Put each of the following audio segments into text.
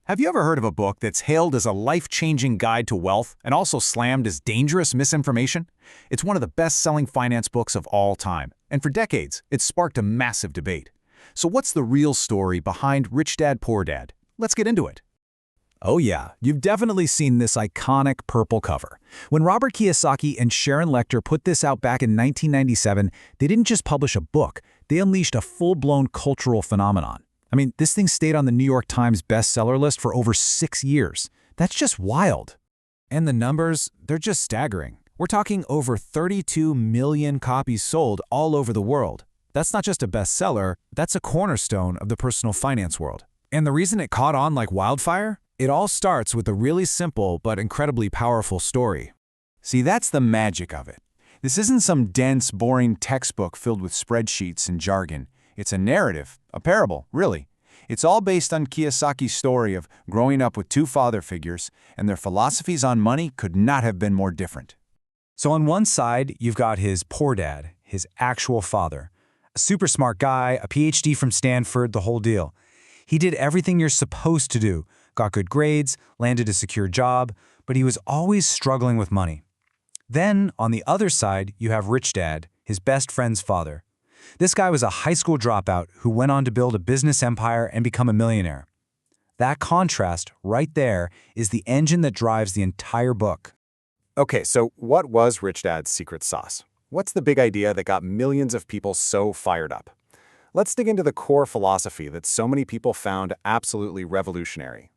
Have you ever heard of a book that's hailed as a life-changing guide to wealth and also slammed as dangerous misinformation? It's one of the best-selling finance books of all time, and for decades, it's sparked a massive debate. So what's the real story behind Rich Dad, Poor Dad? Let's get into it. Oh yeah, you've definitely seen this iconic purple cover. When Robert Kiyosaki and Sharon Lechter put this out back in 1997, they didn't just publish a book, they unleashed a full-blown cultural phenomenon. I mean, this thing stayed on the New York Times bestseller list for over 6 years. That's just wild. And the numbers, they're just staggering. We're talking over 32 million copies sold all over the world. That's not just a bestseller, that's a cornerstone of the personal finance world. And the reason it caught on like wildfire? It all starts with a really simple but incredibly powerful story. See, that's the magic of it. This isn't some dense, boring textbook filled with spreadsheets and jargon. It's a narrative, a parable, really. It's all based on Kiyosaki's story of growing up with two father figures, and their philosophies on money could not have been more different. So on one side, you've got his poor dad, his actual father. A super smart guy, a PhD from Stanford, the whole deal. He did everything you're supposed to do, got good grades, landed a secure job, but he was always struggling with money. Then, on the other side, you have Rich Dad, his best friend's father. This guy was a high school dropout who went on to build a business empire and become a millionaire. That contrast, right there, is the engine that drives the entire book. Okay, so what was Rich Dad's secret sauce? What's the big idea that got millions of people so fired up? Let's dig into the core philosophy that so many people found absolutely revolutionary.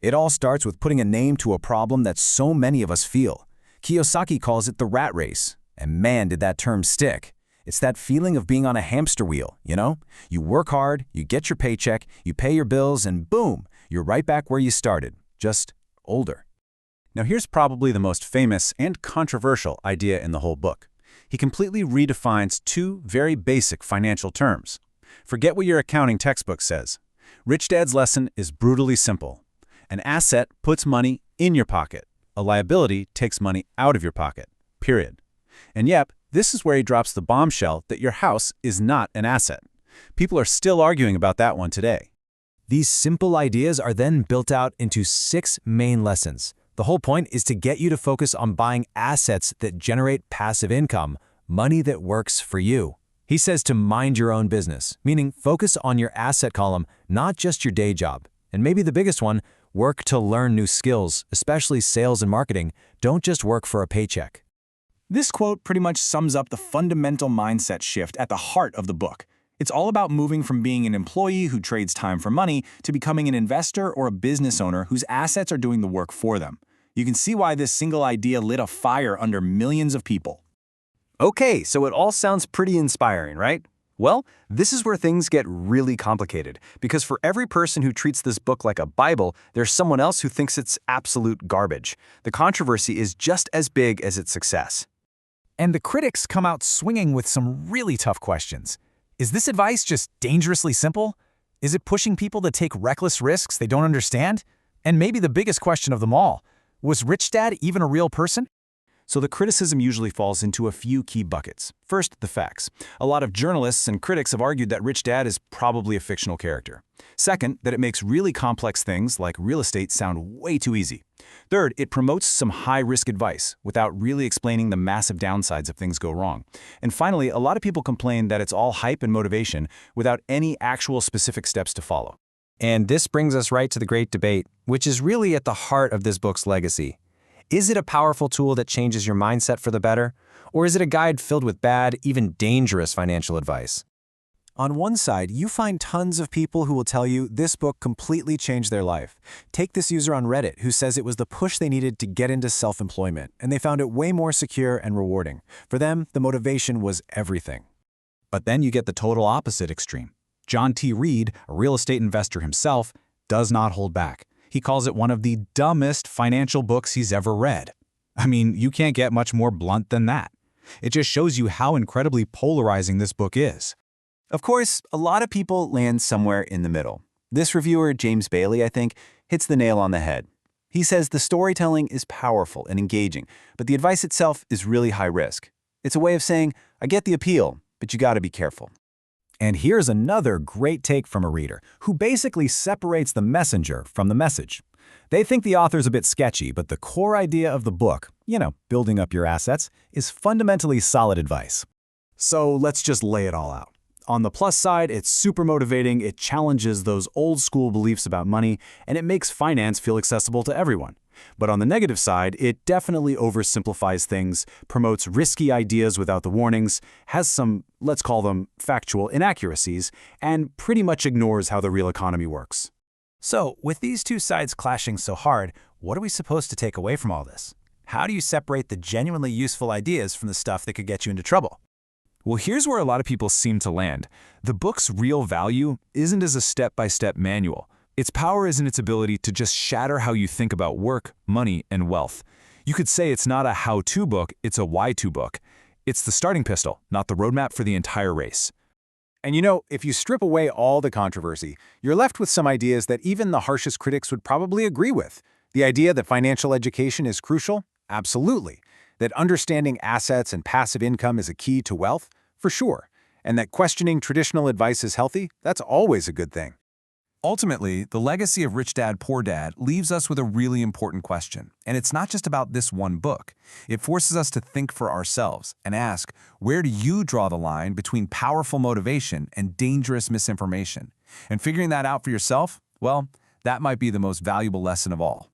It all starts with putting a name to a problem that so many of us feel. Kiyosaki calls it the rat race, and man, did that term stick. It's that feeling of being on a hamster wheel, you know? You work hard, you get your paycheck, you pay your bills, and boom, you're right back where you started, just older. Now here's probably the most famous and controversial idea in the whole book. He completely redefines two very basic financial terms. Forget what your accounting textbook says. Rich Dad's lesson is brutally simple. An asset puts money in your pocket. A liability takes money out of your pocket, period. And yep, this is where he drops the bombshell that your house is not an asset. People are still arguing about that one today. These simple ideas are then built out into 6 main lessons. The whole point is to get you to focus on buying assets that generate passive income, money that works for you. He says to mind your own business, meaning focus on your asset column, not just your day job. And maybe the biggest one, work to learn new skills, especially sales and marketing. Don't just work for a paycheck. This quote pretty much sums up the fundamental mindset shift at the heart of the book. It's all about moving from being an employee who trades time for money to becoming an investor or a business owner whose assets are doing the work for them. You can see why this single idea lit a fire under millions of people. Okay, so it all sounds pretty inspiring, right? Well, this is where things get really complicated, because for every person who treats this book like a Bible, there's someone else who thinks it's absolute garbage. The controversy is just as big as its success. And the critics come out swinging with some really tough questions. Is this advice just dangerously simple? Is it pushing people to take reckless risks they don't understand? And maybe the biggest question of them all, was Rich Dad even a real person? So the criticism usually falls into a few key buckets. First, the facts. A lot of journalists and critics have argued that Rich Dad is probably a fictional character. Second, that it makes really complex things like real estate sound way too easy. Third, it promotes some high-risk advice without really explaining the massive downsides if things go wrong. And finally, a lot of people complain that it's all hype and motivation without any actual specific steps to follow. And this brings us right to the great debate, which is really at the heart of this book's legacy. Is it a powerful tool that changes your mindset for the better? Or is it a guide filled with bad, even dangerous financial advice? On one side, you find tons of people who will tell you this book completely changed their life. Take this user on Reddit who says it was the push they needed to get into self-employment, and they found it way more secure and rewarding. For them, the motivation was everything. But then you get the total opposite extreme. John T. Reed, a real estate investor himself, does not hold back. He calls it one of the dumbest financial books he's ever read. I mean, you can't get much more blunt than that. It just shows you how incredibly polarizing this book is. Of course, a lot of people land somewhere in the middle. This reviewer, James Bailey, I think, hits the nail on the head. He says the storytelling is powerful and engaging, but the advice itself is really high risk. It's a way of saying, I get the appeal, but you gotta be careful. And here's another great take from a reader who basically separates the messenger from the message. They think the author's a bit sketchy, but the core idea of the book, building up your assets, is fundamentally solid advice. So let's just lay it all out. On the plus side, it's super motivating, it challenges those old school beliefs about money, and it makes finance feel accessible to everyone. But on the negative side, it definitely oversimplifies things, promotes risky ideas without the warnings, has some, let's call them, factual inaccuracies, and pretty much ignores how the real economy works. So, with these two sides clashing so hard, what are we supposed to take away from all this? How do you separate the genuinely useful ideas from the stuff that could get you into trouble? Well, here's where a lot of people seem to land. The book's real value isn't as a step-by-step manual. Its power is in its ability to just shatter how you think about work, money, and wealth. You could say it's not a how-to book, it's a why-to book. It's the starting pistol, not the roadmap for the entire race. And if you strip away all the controversy, you're left with some ideas that even the harshest critics would probably agree with. The idea that financial education is crucial? Absolutely. That understanding assets and passive income is a key to wealth? For sure. And that questioning traditional advice is healthy? That's always a good thing. Ultimately, the legacy of Rich Dad, Poor Dad leaves us with a really important question. And it's not just about this one book. It forces us to think for ourselves and ask, where do you draw the line between powerful motivation and dangerous misinformation? And figuring that out for yourself, well, that might be the most valuable lesson of all.